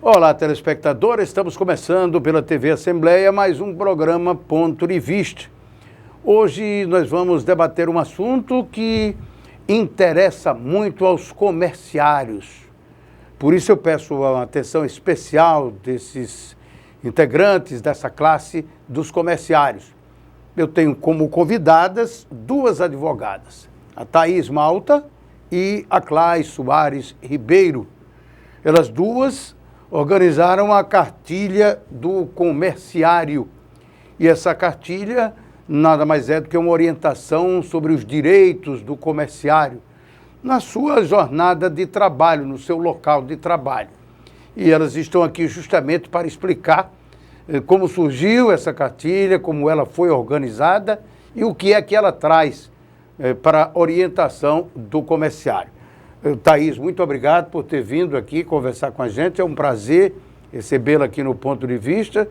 Olá, telespectadores, estamos começando pela TV Assembleia mais um programa Ponto de Vista. Hoje nós vamos debater um assunto que interessa muito aos comerciários. Por isso eu peço uma atenção especial desses integrantes dessa classe dos comerciários. Eu tenho como convidadas duas advogadas, a Thaís Malta e a Clay Soares Ribeiro. Elas duas organizaram a cartilha do comerciário. E essa cartilha nada mais é do que uma orientação sobre os direitos do comerciário na sua jornada de trabalho, no seu local de trabalho. E elas estão aqui justamente para explicar como surgiu essa cartilha, como ela foi organizada e o que é que ela traz para a orientação do comerciário. Thaís, muito obrigado por ter vindo aqui conversar com a gente. É um prazer recebê-la aqui no Ponto de Vista.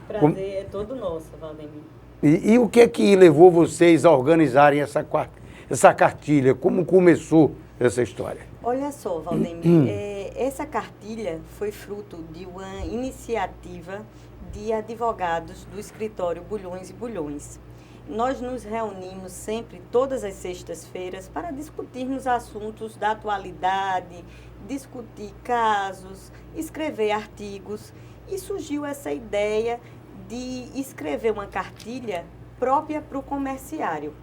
Prazer é todo nosso, Valdemir. E o que é que levou vocês a organizarem essa cartilha? Como começou essa história? Olha só, Valdemir, essa cartilha foi fruto de uma iniciativa de advogados do escritório Bulhões e Bulhões. Nós nos reunimos sempre, todas as sextas-feiras, para discutirmos assuntos da atualidade, discutir casos, escrever artigos. E surgiu essa ideia de escrever uma cartilha própria para o comerciário.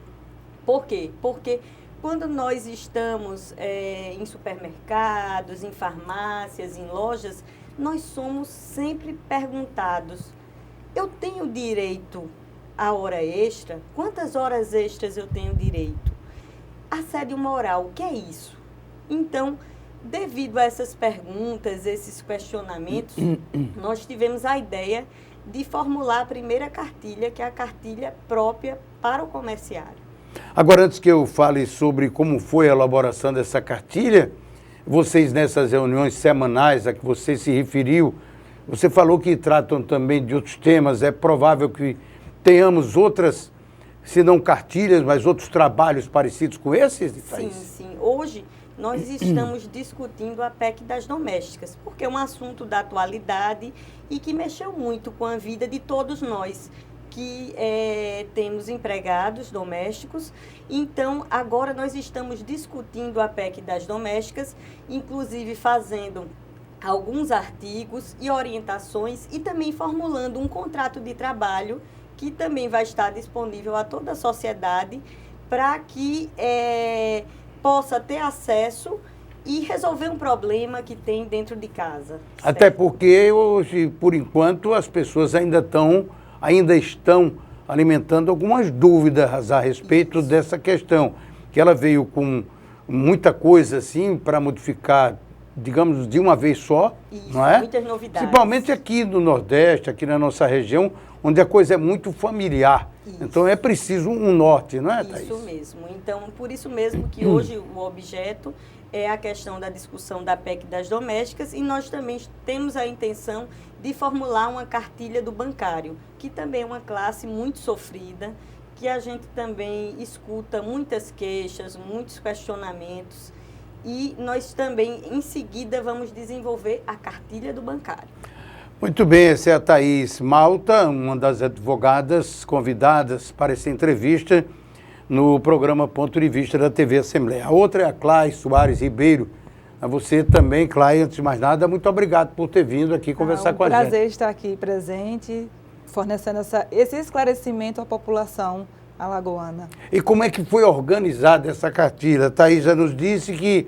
Por quê? Porque quando nós estamos em supermercados, em farmácias, em lojas, nós somos sempre perguntados: eu tenho direito à hora extra? Quantas horas extras eu tenho direito? Assédio moral, o que é isso? Então, devido a essas perguntas, esses questionamentos, nós tivemos a ideia de formular a primeira cartilha, que é a cartilha própria para o comerciário. Agora, antes que eu fale sobre como foi a elaboração dessa cartilha, vocês nessas reuniões semanais a que você se referiu, você falou que tratam também de outros temas. É provável que tenhamos outras, se não cartilhas, mas outros trabalhos parecidos com esses, Thaís? Sim. Hoje nós estamos discutindo a PEC das domésticas, porque é um assunto da atualidade e que mexeu muito com a vida de todos nós que temos empregados domésticos. Então, agora nós estamos discutindo a PEC das domésticas, inclusive fazendo alguns artigos e orientações e também formulando um contrato de trabalho que também vai estar disponível a toda a sociedade para que possa ter acesso e resolver um problema que tem dentro de casa. Até certo? porque hoje, por enquanto, as pessoas ainda estão alimentando algumas dúvidas a respeito dessa questão, que ela veio com muita coisa assim para modificar, digamos, de uma vez só. Isso, não é? Muitas novidades. Principalmente aqui no Nordeste, aqui na nossa região, onde a coisa é muito familiar. Isso. Então é preciso um norte, não é, Thaís? Isso mesmo. Então, por isso mesmo que hoje o objeto é a questão da discussão da PEC das domésticas, e nós também temos a intenção de formular uma cartilha do bancário, que também é uma classe muito sofrida, que a gente também escuta muitas queixas, muitos questionamentos, e nós também, em seguida, vamos desenvolver a cartilha do bancário. Muito bem, essa é a Thaís Malta, uma das advogadas convidadas para essa entrevista no programa Ponto de Vista da TV Assembleia. A outra é a Clay Soares Ribeiro. A você também, Clay, antes de mais nada, muito obrigado por ter vindo aqui conversar com a gente. É um prazer estar aqui presente, fornecendo esse esclarecimento à população alagoana. E como é que foi organizada essa cartilha? A Thaís já nos disse que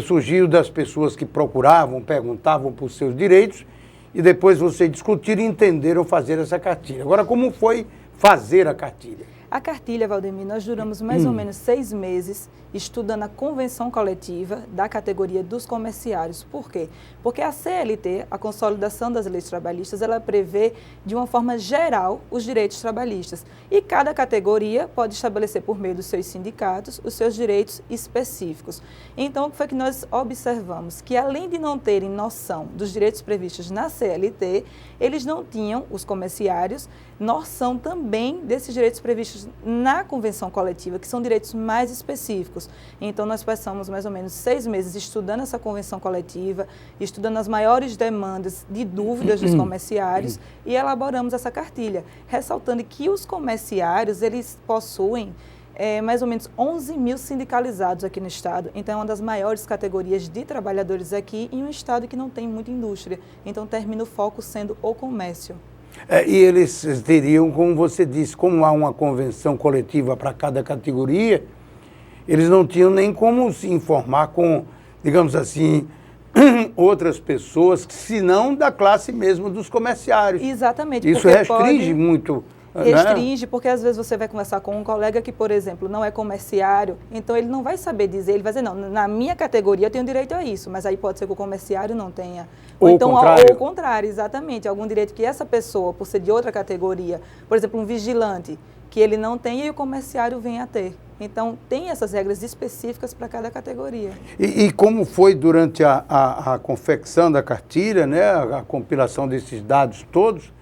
surgiu das pessoas que procuravam, perguntavam por seus direitos, e depois vocês discutiram e entenderam fazer essa cartilha. Agora, como foi fazer a cartilha? A cartilha, Valdemir, nós duramos mais ou menos 6 meses estudando a convenção coletiva da categoria dos comerciários. Por quê? Porque a CLT, a Consolidação das Leis Trabalhistas, ela prevê de uma forma geral os direitos trabalhistas. E cada categoria pode estabelecer por meio dos seus sindicatos os seus direitos específicos. Então, o que foi que nós observamos? Que além de não terem noção dos direitos previstos na CLT, eles não tinham, os comerciários, noção também desses direitos previstos direitos na convenção coletiva, que são direitos mais específicos. Então, nós passamos mais ou menos 6 meses estudando essa convenção coletiva, estudando as maiores demandas de dúvidas dos comerciários e elaboramos essa cartilha, ressaltando que os comerciários, eles possuem mais ou menos 11 mil sindicalizados aqui no estado. Então, é uma das maiores categorias de trabalhadores aqui em um estado que não tem muita indústria. Então, termina o foco sendo o comércio. E eles teriam, como você disse, como há uma convenção coletiva para cada categoria, eles não tinham nem como se informar com, digamos assim, outras pessoas, se não da classe mesmo dos comerciários. Exatamente. Isso restringe muito. Restringe, porque às vezes você vai conversar com um colega que, por exemplo, não é comerciário, então ele não vai saber dizer, ele vai dizer, não, na minha categoria eu tenho direito a isso, mas aí pode ser que o comerciário não tenha. Ou então, ou o contrário, exatamente, algum direito que essa pessoa, por ser de outra categoria, por exemplo, um vigilante, que ele não tem e o comerciário vem a ter. Então, tem essas regras específicas para cada categoria. E como foi durante a confecção da cartilha, né, a compilação desses dados todos,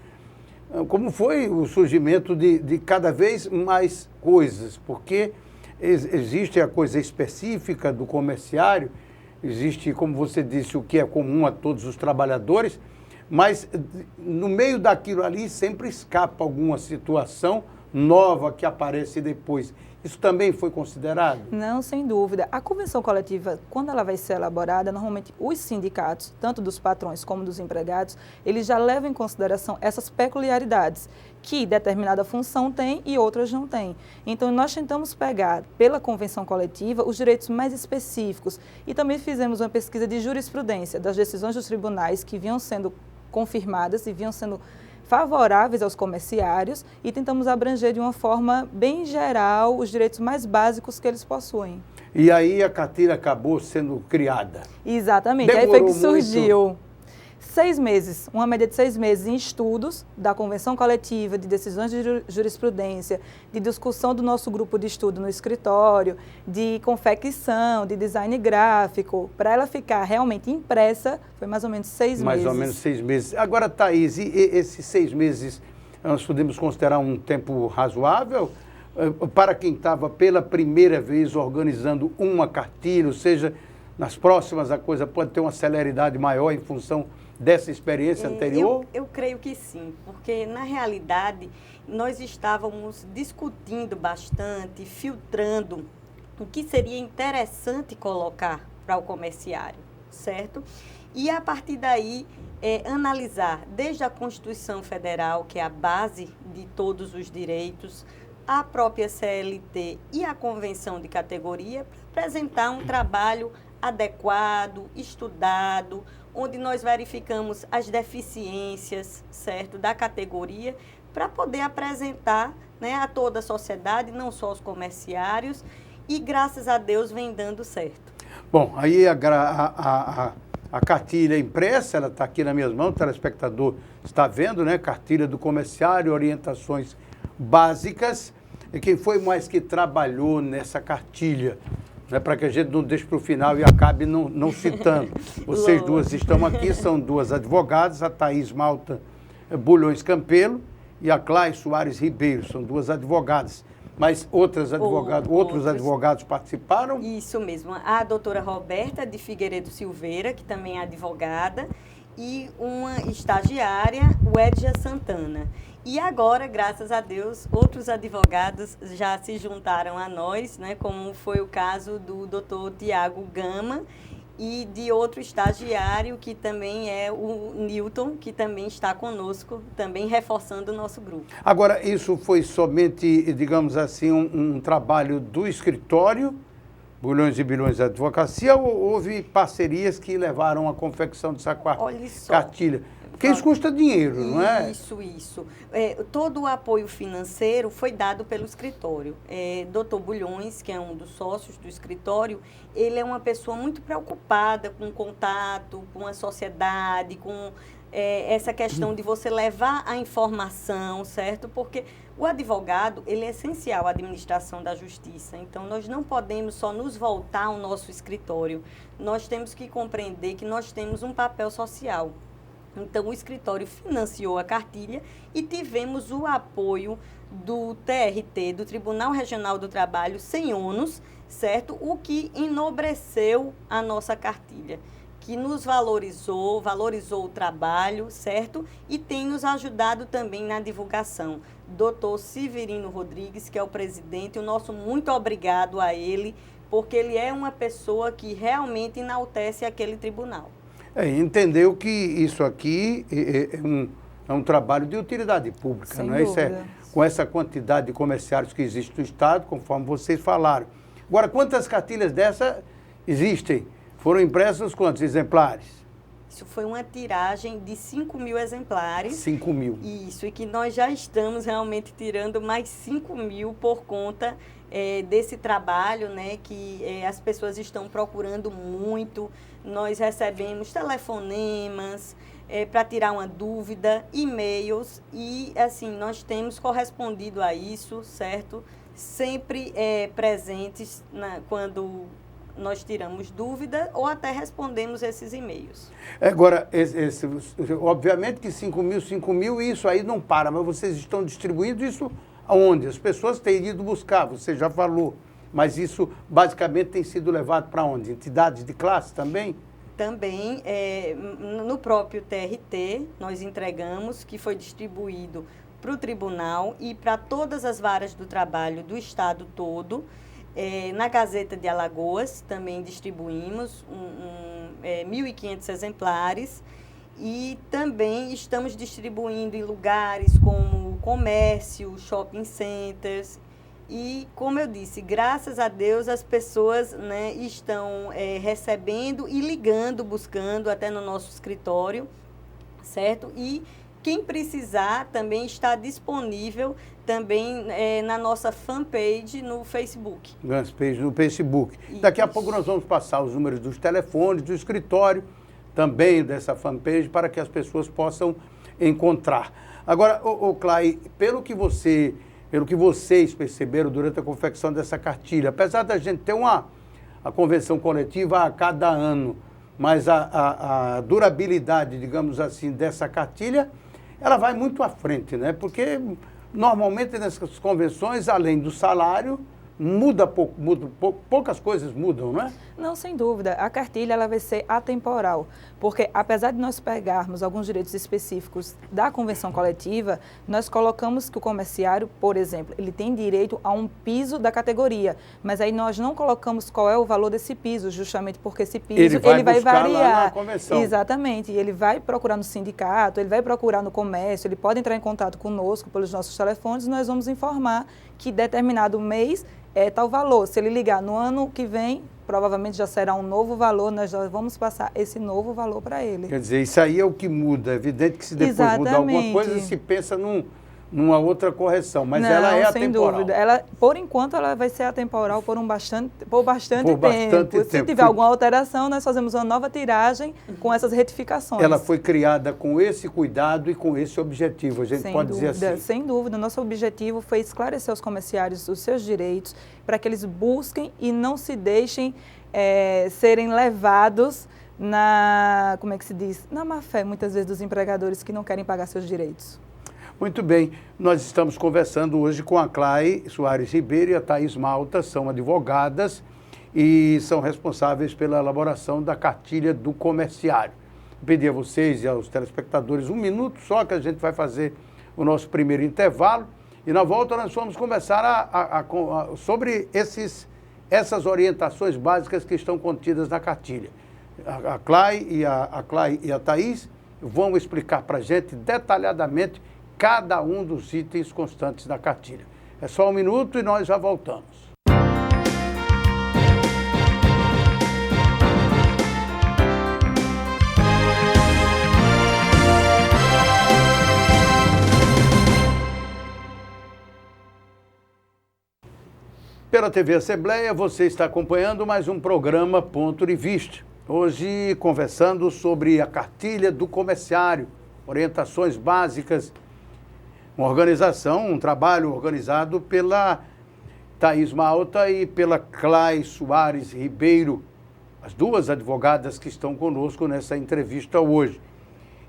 como foi o surgimento de cada vez mais coisas? Porque existe a coisa específica do comerciário, existe, como você disse, o que é comum a todos os trabalhadores, mas no meio daquilo ali sempre escapa alguma situação nova que aparece depois. Isso também foi considerado? Não, sem dúvida. A convenção coletiva, quando ela vai ser elaborada, normalmente os sindicatos, tanto dos patrões como dos empregados, eles já levam em consideração essas peculiaridades que determinada função tem e outras não têm. Então, nós tentamos pegar, pela convenção coletiva, os direitos mais específicos e também fizemos uma pesquisa de jurisprudência das decisões dos tribunais que vinham sendo confirmadas e vinham sendo favoráveis aos comerciários e tentamos abranger de uma forma bem geral os direitos mais básicos que eles possuem. E aí a cartilha acabou sendo criada? Exatamente, aí foi que surgiu. 6 meses, uma média de 6 meses em estudos da convenção coletiva, de decisões de jurisprudência, de discussão do nosso grupo de estudo no escritório, de confecção, de design gráfico, para ela ficar realmente impressa, foi mais ou menos 6 meses. Mais ou menos 6 meses. Agora, Thaís, e esses 6 meses, nós podemos considerar um tempo razoável para quem estava pela primeira vez organizando uma cartilha, ou seja, nas próximas a coisa pode ter uma celeridade maior em função dessa experiência anterior? Eu creio que sim, porque na realidade nós estávamos discutindo bastante, filtrando o que seria interessante colocar para o comerciário, certo? E a partir daí analisar desde a Constituição Federal, que é a base de todos os direitos, a própria CLT e a Convenção de Categoria, para apresentar um trabalho adequado, estudado, onde nós verificamos as deficiências, certo, da categoria, para poder apresentar, né, a toda a sociedade, não só os comerciários, e graças a Deus vem dando certo. Bom, aí a cartilha impressa, ela está aqui nas minhas mãos, o telespectador está vendo, né, cartilha do comerciário, orientações básicas. E quem foi mais que trabalhou nessa cartilha? Né, para que a gente não deixe para o final e acabe não citando. Vocês duas estão aqui, são duas advogadas, a Thaís Malta Bulhões Campelo e a Clái Soares Ribeiro, são duas advogadas. Mas outros advogados participaram? Isso mesmo, a doutora Roberta de Figueiredo Silveira, que também é advogada, e uma estagiária, o Edja Santana. E agora, graças a Deus, outros advogados já se juntaram a nós, né, como foi o caso do doutor Tiago Gama e de outro estagiário, que também é o Newton, que também está conosco, também reforçando o nosso grupo. Agora, isso foi somente, digamos assim, um trabalho do escritório, Bulhões e Bilhões de Advocacia, ou houve parcerias que levaram à confecção dessa cartilha? Porque isso custa dinheiro, não é? Isso. Todo o apoio financeiro foi dado pelo escritório. Dr. Bulhões, que é um dos sócios do escritório, ele é uma pessoa muito preocupada com o contato, com a sociedade, com essa questão de você levar a informação, certo? Porque o advogado, ele é essencial à administração da justiça. Então, nós não podemos só nos voltar ao nosso escritório. Nós temos que compreender que nós temos um papel social. Então, o escritório financiou a cartilha e tivemos o apoio do TRT, do Tribunal Regional do Trabalho, sem ônus, certo? O que enobreceu a nossa cartilha, que nos valorizou o trabalho, certo? E tem nos ajudado também na divulgação. Dr. Severino Rodrigues, que é o presidente, o nosso muito obrigado a ele, porque ele é uma pessoa que realmente enaltece aquele tribunal. Entendeu que isso aqui é um trabalho de utilidade pública, Sem não é? Isso dúvida. Com essa quantidade de comerciários que existe no Estado, conforme vocês falaram. Agora, quantas cartilhas dessa existem? Foram impressos quantos exemplares? Isso foi uma tiragem de 5.000 exemplares. 5.000. Isso, e que nós já estamos realmente tirando mais 5.000 por conta desse trabalho, né, que as pessoas estão procurando muito. Nós recebemos telefonemas para tirar uma dúvida, e-mails, e assim, nós temos correspondido a isso, certo? Sempre presentes quando nós tiramos dúvida ou até respondemos esses e-mails. Agora, obviamente que 5.000, isso aí não para, mas vocês estão distribuindo isso aonde? As pessoas têm ido buscar, você já falou, mas isso basicamente tem sido levado para onde? Entidades de classe também? Também, no próprio TRT, nós entregamos, que foi distribuído para o tribunal e para todas as varas do trabalho do estado todo. Na Gazeta de Alagoas também distribuímos 1.500 exemplares e também estamos distribuindo em lugares como comércio, shopping centers e, como eu disse, graças a Deus as pessoas, né, estão recebendo e ligando, buscando até no nosso escritório, certo? E quem precisar também está disponível também na nossa fanpage no Facebook. Fanpage no Facebook. Isso. Daqui a pouco nós vamos passar os números dos telefones, do escritório, também dessa fanpage, para que as pessoas possam encontrar. Agora, Clay, pelo que vocês perceberam durante a confecção dessa cartilha, apesar da gente ter a convenção coletiva a cada ano, mas a durabilidade, digamos assim, dessa cartilha, ela vai muito à frente, né? Porque normalmente nessas convenções, além do salário, poucas coisas mudam, não é? Não, sem dúvida. A cartilha ela vai ser atemporal, porque apesar de nós pegarmos alguns direitos específicos da convenção coletiva, nós colocamos que o comerciário, por exemplo, ele tem direito a um piso da categoria, mas aí nós não colocamos qual é o valor desse piso, justamente porque esse piso ele vai variar. Lá na convenção. Exatamente. E ele vai procurar no sindicato, ele vai procurar no comércio, ele pode entrar em contato conosco pelos nossos telefones e nós vamos informar que determinado mês é tal valor. Se ele ligar no ano que vem, provavelmente já será um novo valor, nós já vamos passar esse novo valor para ele. Quer dizer, isso aí é o que muda. É evidente que se depois mudar alguma coisa, se pensa numa outra correção, mas não, ela é atemporal. Sem dúvida. Ela, por enquanto, ela vai ser atemporal por bastante tempo. Se tiver alguma alteração, nós fazemos uma nova tiragem com essas retificações. Ela foi criada com esse cuidado e com esse objetivo, a gente pode dizer assim. Sem dúvida. Nosso objetivo foi esclarecer aos comerciários os seus direitos, para que eles busquem e não se deixem serem levados como é que se diz? Na má fé, muitas vezes, dos empregadores que não querem pagar seus direitos. Muito bem, nós estamos conversando hoje com a Clay Soares Ribeiro e a Thaís Malta, são advogadas e são responsáveis pela elaboração da cartilha do comerciário. Vou pedir a vocês e aos telespectadores um minuto só, que a gente vai fazer o nosso primeiro intervalo e na volta nós vamos conversar sobre essas orientações básicas que estão contidas na cartilha. A Clay e a Thaís vão explicar para a gente detalhadamente cada um dos itens constantes da cartilha. É só um minuto e nós já voltamos. Pela TV Assembleia, você está acompanhando mais um programa Ponto de Vista. Hoje, conversando sobre a cartilha do comerciário, orientações básicas. Uma organização, um trabalho organizado pela Thaís Malta e pela Clay Soares Ribeiro, as duas advogadas que estão conosco nessa entrevista hoje.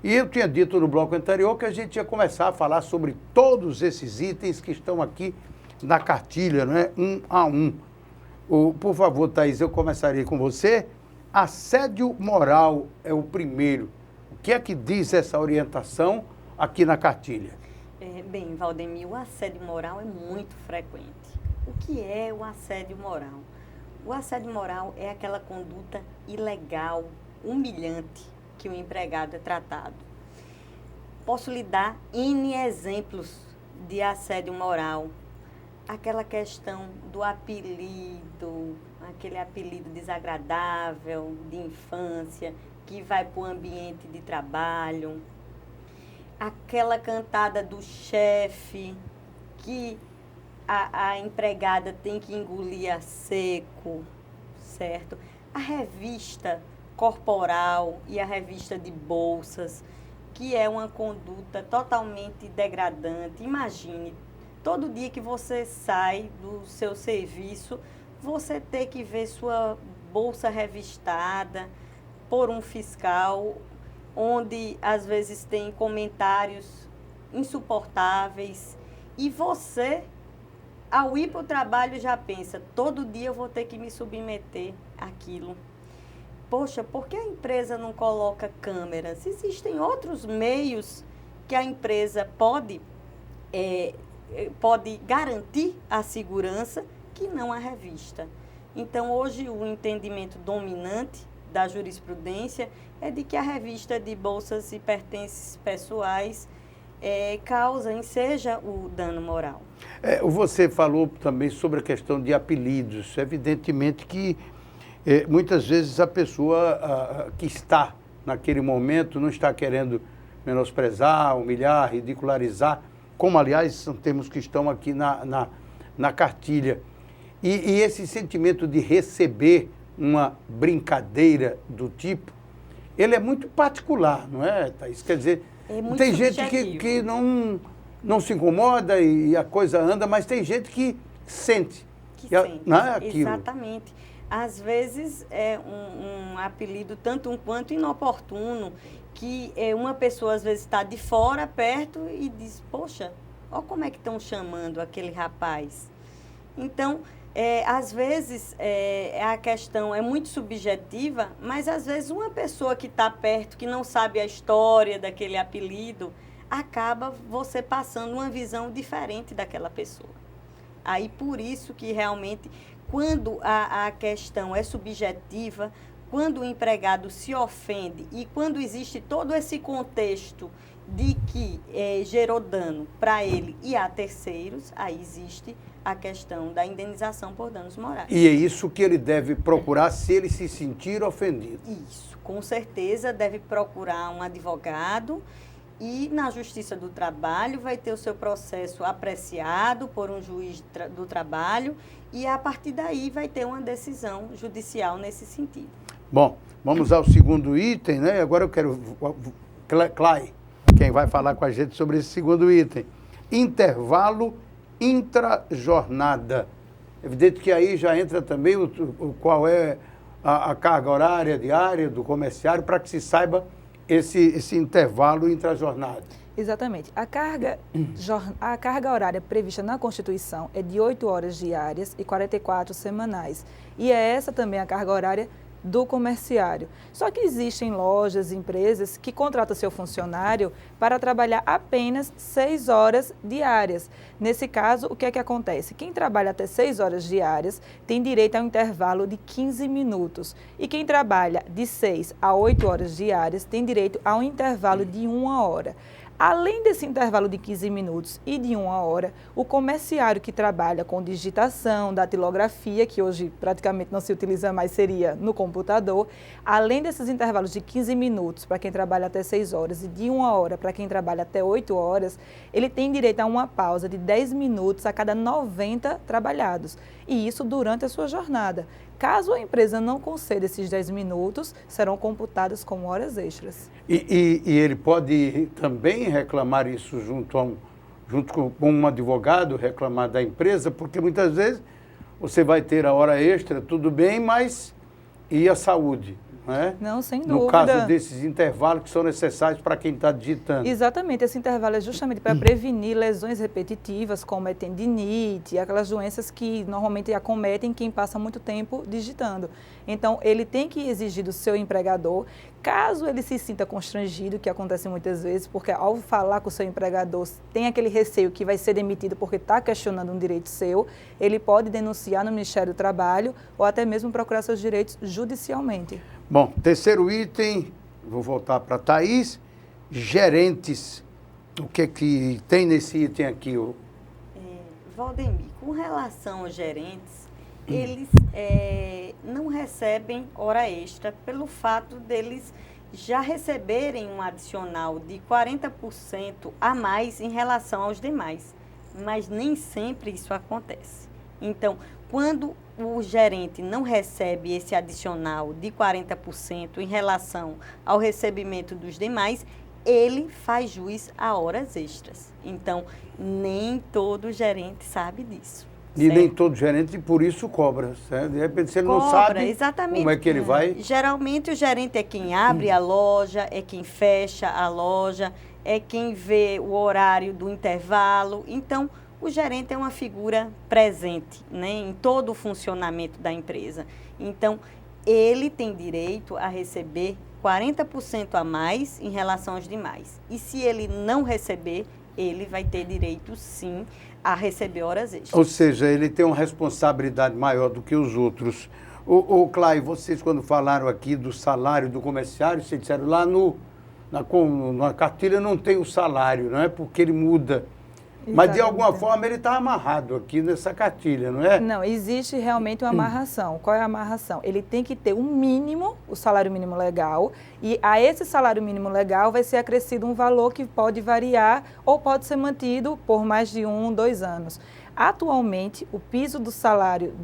E eu tinha dito no bloco anterior que a gente ia começar a falar sobre todos esses itens que estão aqui na cartilha, né? Um a um. Por favor, Thaís, eu começaria com você. Assédio moral é o primeiro. O que é que diz essa orientação aqui na cartilha? Bem, Valdemir, o assédio moral é muito frequente. O que é o assédio moral? O assédio moral é aquela conduta ilegal, humilhante, que o empregado é tratado. Posso lhe dar N exemplos de assédio moral. Aquela questão do apelido, aquele apelido desagradável de infância, que vai para o ambiente de trabalho. Aquela cantada do chefe, que a empregada tem que engolir a seco, certo? A revista corporal e a revista de bolsas, que é uma conduta totalmente degradante. Imagine, todo dia que você sai do seu serviço, você ter que ver sua bolsa revistada por um fiscal, onde às vezes tem comentários insuportáveis, e você, ao ir para o trabalho, já pensa, todo dia eu vou ter que me submeter àquilo. Poxa, por que a empresa não coloca câmeras? Existem outros meios que a empresa pode garantir a segurança que não a revista. Então, hoje, o entendimento dominante da jurisprudência é de que a revista de bolsas e pertences pessoais enseja o dano moral. Você falou também sobre a questão de apelidos. Evidentemente que muitas vezes a pessoa que está naquele momento não está querendo menosprezar, humilhar, ridicularizar, como, aliás, são termos que estão aqui na cartilha. E esse sentimento de receber uma brincadeira do tipo, ele é muito particular, não é, Thaís? Quer dizer, tem gente que não se incomoda e a coisa anda, mas tem gente que sente. Sente, não é aquilo. Exatamente. Às vezes é um apelido tanto um quanto inoportuno, que uma pessoa às vezes está de fora, perto, e diz, poxa, olha como é que estão chamando aquele rapaz. Então, às vezes a questão é muito subjetiva, mas às vezes uma pessoa que está perto, que não sabe a história daquele apelido, acaba você passando uma visão diferente daquela pessoa. Aí por isso que realmente, quando a questão é subjetiva, quando o empregado se ofende e quando existe todo esse contexto de que gerou dano para ele e a terceiros, aí existe a questão da indenização por danos morais. E é isso que ele deve procurar se ele se sentir ofendido. Isso, com certeza deve procurar um advogado e na Justiça do Trabalho vai ter o seu processo apreciado por um juiz do trabalho e a partir daí vai ter uma decisão judicial nesse sentido. Bom, vamos ao segundo item, né? Agora eu quero Clay, quem vai falar com a gente sobre esse segundo item. Intervalo intrajornada. Evidente que aí já entra também qual é a carga horária diária do comerciário para que se saiba esse intervalo intrajornada. Exatamente. A carga horária prevista na Constituição é de 8 horas diárias e 44 semanais. E é essa também a carga horária do comerciário. Só que existem lojas, empresas que contratam seu funcionário para trabalhar apenas 6 horas diárias. Nesse caso, o que é que acontece? Quem trabalha até 6 horas diárias tem direito a um intervalo de 15 minutos. E quem trabalha de 6 a 8 horas diárias tem direito a um intervalo de 1 hora. Além desse intervalo de 15 minutos e de 1 hora, o comerciário que trabalha com digitação, datilografia, que hoje praticamente não se utiliza mais, seria no computador, além desses intervalos de 15 minutos para quem trabalha até 6 horas e de 1 hora para quem trabalha até 8 horas, ele tem direito a uma pausa de 10 minutos a cada 90 trabalhados, e isso durante a sua jornada. Caso a empresa não conceda esses 10 minutos, serão computados como horas extras. E ele pode também reclamar isso junto com um advogado, reclamar da empresa, porque muitas vezes você vai ter a hora extra, tudo bem, mas e a saúde? né? Não, sem dúvida. No caso desses intervalos que são necessários para quem está digitando. Exatamente, esse intervalo é justamente para prevenir lesões repetitivas, como a tendinite, aquelas doenças que normalmente acometem quem passa muito tempo digitando. Então, ele tem que exigir do seu empregador, caso ele se sinta constrangido, que acontece muitas vezes, porque ao falar com o seu empregador, tem aquele receio que vai ser demitido porque está questionando um direito seu, ele pode denunciar no Ministério do Trabalho ou até mesmo procurar seus direitos judicialmente. Bom, terceiro item, vou voltar para a Thaís, gerentes. O que tem nesse item aqui? Valdemir, com relação aos gerentes, eles não recebem hora extra pelo fato deles já receberem um adicional de 40% a mais em relação aos demais, mas nem sempre isso acontece. Então, quando o gerente não recebe esse adicional de 40% em relação ao recebimento dos demais, ele faz jus a horas extras. Então, nem todo gerente sabe disso. E certo? nem todo gerente, por isso, cobra. Certo? De repente, se ele não sabe exatamente. como é que ele vai... Geralmente, o gerente é quem abre a loja, é quem fecha a loja, é quem vê o horário do intervalo. Então, o gerente é uma figura presente, né, em todo o funcionamento da empresa. Então, ele tem direito a receber 40% a mais em relação aos demais. E se ele não receber, ele vai ter direito, sim, a receber horas extras. Ou seja, ele tem uma responsabilidade maior do que os outros. Clay, vocês quando falaram aqui do salário do comerciário, vocês disseram lá na cartilha não tem o salário, não é? Porque ele muda. Mas, de alguma forma, ele está amarrado aqui nessa cartilha, não é? Não, existe realmente uma amarração. Qual é a amarração? Ele tem que ter um mínimo, o salário mínimo legal, e a esse salário mínimo legal vai ser acrescido um valor que pode variar ou pode ser mantido por mais de 1, 2 anos. Atualmente, o piso do salário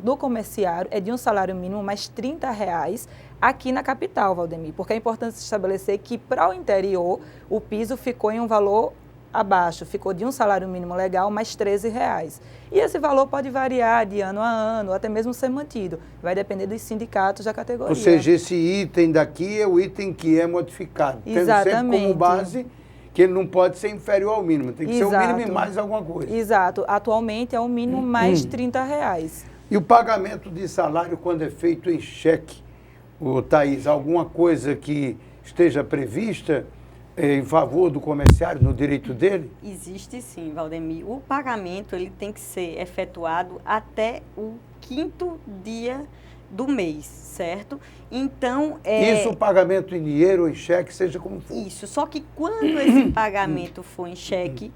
do comerciário é de um salário mínimo mais R$30 aqui na capital, Valdemir, porque é importante estabelecer que para o interior o piso ficou em um valor abaixo, ficou de um salário mínimo legal mais R$13. E esse valor pode variar de ano a ano, ou até mesmo ser mantido. Vai depender dos sindicatos da categoria. Ou seja, esse item daqui é o item que é modificado. Exatamente. Tendo sempre como base que ele não pode ser inferior ao mínimo. Tem que ser o mínimo e mais alguma coisa. Exato. Atualmente é o mínimo mais R$30. E o pagamento de salário quando é feito em cheque, Thaís, alguma coisa que esteja prevista em favor do comerciário, no direito dele? Existe sim, Valdemir. O pagamento ele tem que ser efetuado até o 5º dia do mês, certo? Então, Isso, o pagamento em dinheiro ou em cheque, seja como for. Isso, só que quando esse pagamento for em cheque,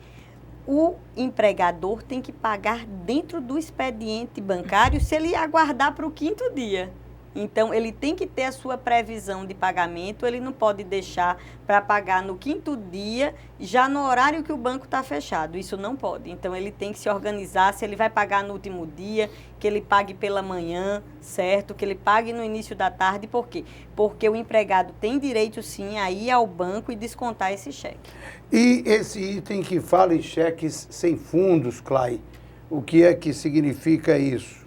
o empregador tem que pagar dentro do expediente bancário se ele aguardar para o 5º dia. Então, ele tem que ter a sua previsão de pagamento, ele não pode deixar para pagar no 5º dia, já no horário que o banco está fechado. Isso não pode. Então, ele tem que se organizar, se ele vai pagar no último dia, que ele pague pela manhã, certo? Que ele pague no início da tarde. Por quê? Porque o empregado tem direito, sim, a ir ao banco e descontar esse cheque. E esse item que fala em cheques sem fundos, Clay, o que é que significa isso?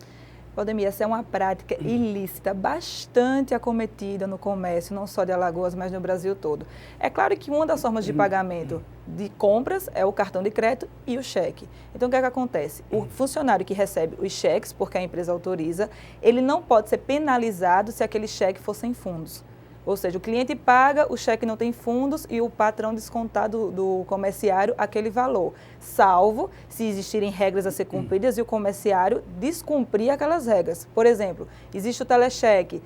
Valdemir, essa é uma prática ilícita, bastante acometida no comércio, não só de Alagoas, mas no Brasil todo. É claro que uma das formas de pagamento de compras é o cartão de crédito e o cheque. Então, o que é que acontece? O funcionário que recebe os cheques, porque a empresa autoriza, ele não pode ser penalizado se aquele cheque for sem fundos. Ou seja, o cliente paga, o cheque não tem fundos e o patrão descontar do comerciário aquele valor, salvo se existirem regras a ser cumpridas e o comerciário descumprir aquelas regras. Por exemplo, existe o telecheque.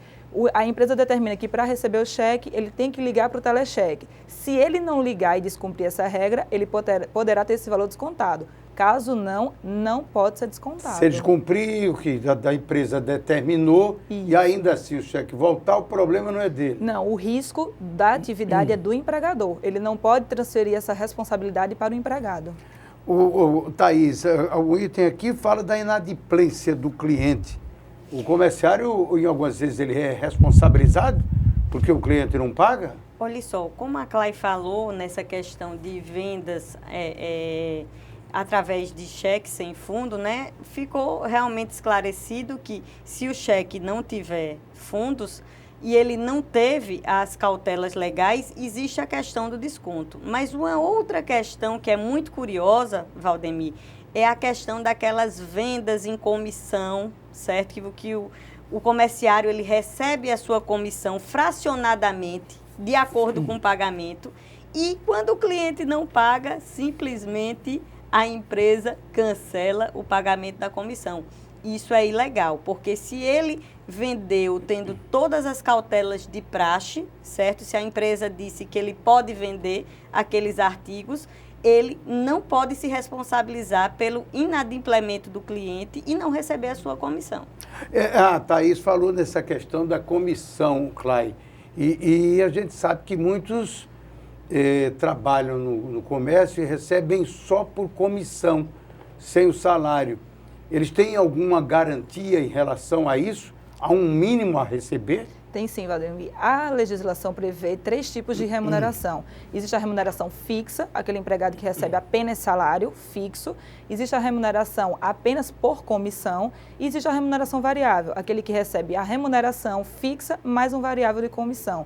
A empresa determina que para receber o cheque, ele tem que ligar para o telecheque. Se ele não ligar e descumprir essa regra, ele poderá ter esse valor descontado. Caso não, não pode ser descontado. Se ele descumprir o que a empresa determinou e ainda assim o cheque voltar, o problema não é dele. Não, o risco da atividade é do empregador. Ele não pode transferir essa responsabilidade para o empregado. Thaís, o item aqui fala da inadimplência do cliente. O comerciário, em algumas vezes, ele é responsabilizado porque o cliente não paga? Olha só, como a Clay falou nessa questão de vendas através de cheque sem fundo, né, ficou realmente esclarecido que se o cheque não tiver fundos, e ele não teve as cautelas legais, existe a questão do desconto. Mas uma outra questão que é muito curiosa, Valdemir, é a questão daquelas vendas em comissão, certo? Que o comerciário ele recebe a sua comissão fracionadamente, de acordo com o pagamento, e quando o cliente não paga, simplesmente a empresa cancela o pagamento da comissão. Isso é ilegal, porque se ele vendeu tendo todas as cautelas de praxe, certo? Se a empresa disse que ele pode vender aqueles artigos, ele não pode se responsabilizar pelo inadimplemento do cliente e não receber a sua comissão. A Thaís falou nessa questão da comissão, Clay, e a gente sabe que muitos trabalham no comércio e recebem só por comissão, sem o salário. Eles têm alguma garantia em relação a isso? Há um mínimo a receber? Tem sim, Valdemir. A legislação prevê 3 tipos de remuneração. Existe a remuneração fixa, aquele empregado que recebe apenas salário fixo. Existe a remuneração apenas por comissão. E existe a remuneração variável, aquele que recebe a remuneração fixa mais um variável de comissão.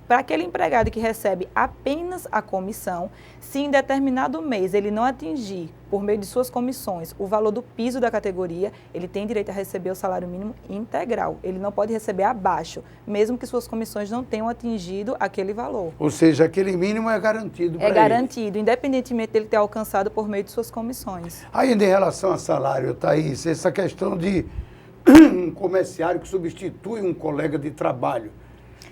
Para aquele empregado que recebe apenas a comissão, se em determinado mês ele não atingir, por meio de suas comissões, o valor do piso da categoria, ele tem direito a receber o salário mínimo integral. Ele não pode receber abaixo, mesmo que suas comissões não tenham atingido aquele valor. Ou seja, aquele mínimo é garantido para ele. É garantido, independentemente dele ter alcançado por meio de suas comissões. Ainda em relação a salário, Thaís, essa questão de um comerciário que substitui um colega de trabalho,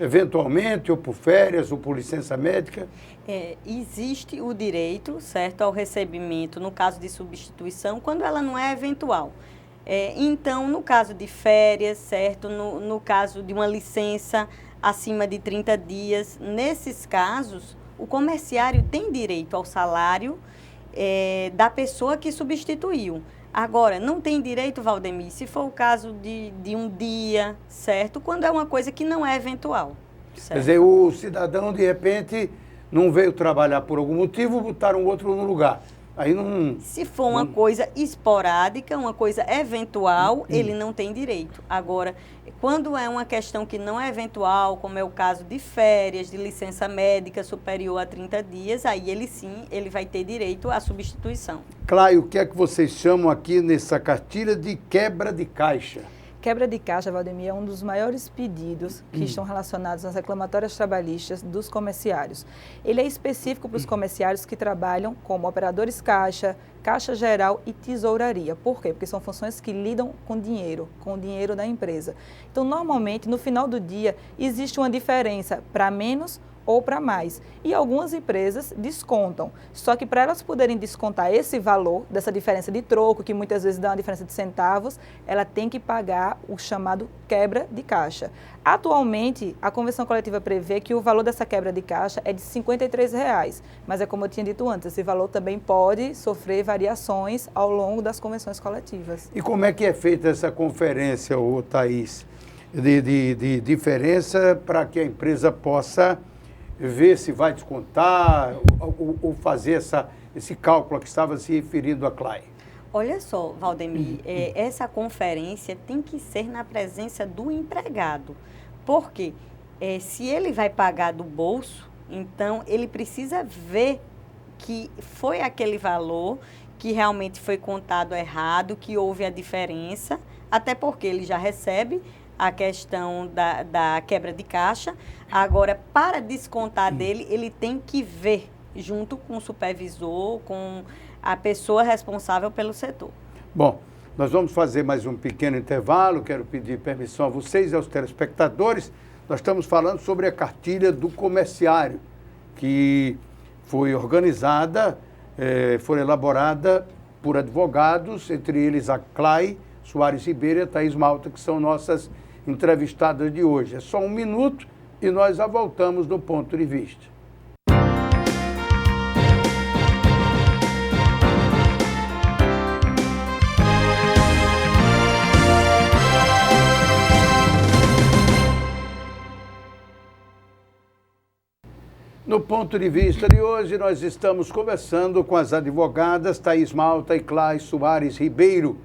eventualmente, ou por férias, ou por licença médica? Existe o direito, certo, ao recebimento, no caso de substituição, quando ela não é eventual. Então, no caso de férias, certo, no caso de uma licença acima de 30 dias, nesses casos, o comerciário tem direito ao salário da pessoa que substituiu. Agora, não tem direito, Valdemir, se for o caso de um dia, certo? Quando é uma coisa que não é eventual. Certo? Quer dizer, o cidadão, de repente, não veio trabalhar por algum motivo, botaram outro no lugar. Aí não... Se for uma coisa esporádica, uma coisa eventual, ele não tem direito. Agora, quando é uma questão que não é eventual, como é o caso de férias, de licença médica superior a 30 dias, aí ele sim, ele vai ter direito à substituição. Claro, o que é que vocês chamam aqui nessa cartilha de quebra de caixa? Quebra de caixa, Valdemir, é um dos maiores pedidos que estão relacionados às reclamatórias trabalhistas dos comerciários. Ele é específico para os comerciários que trabalham como operadores caixa, caixa geral e tesouraria. Por quê? Porque são funções que lidam com o dinheiro da empresa. Então, normalmente, no final do dia, existe uma diferença para menos ou para mais. E algumas empresas descontam. Só que para elas poderem descontar esse valor, dessa diferença de troco, que muitas vezes dá uma diferença de centavos, ela tem que pagar o chamado quebra de caixa. Atualmente, a convenção coletiva prevê que o valor dessa quebra de caixa é de R$ 53,00. Mas é como eu tinha dito antes, esse valor também pode sofrer variações ao longo das convenções coletivas. E como é que é feita essa conferência, Thaís, de diferença para que a empresa possa ver se vai descontar ou fazer esse cálculo que estava se referindo a Clay? Olha só, Valdemir, essa conferência tem que ser na presença do empregado. Por quê? Se ele vai pagar do bolso, então ele precisa ver que foi aquele valor que realmente foi contado errado, que houve a diferença, até porque ele já recebe a questão da quebra de caixa. Agora, para descontar dele, ele tem que ver, junto com o supervisor, com a pessoa responsável pelo setor. Bom, nós vamos fazer mais um pequeno intervalo. Quero pedir permissão a vocês e aos telespectadores. Nós estamos falando sobre a cartilha do comerciário, que foi organizada, foi elaborada por advogados, entre eles a Clay Soares Ribeiro e a Thaís Malta, que são nossas entrevistadas de hoje. É só um minuto e nós já voltamos no Ponto de Vista. No Ponto de Vista de hoje, nós estamos conversando com as advogadas Thaís Malta e Clay Soares Ribeiro.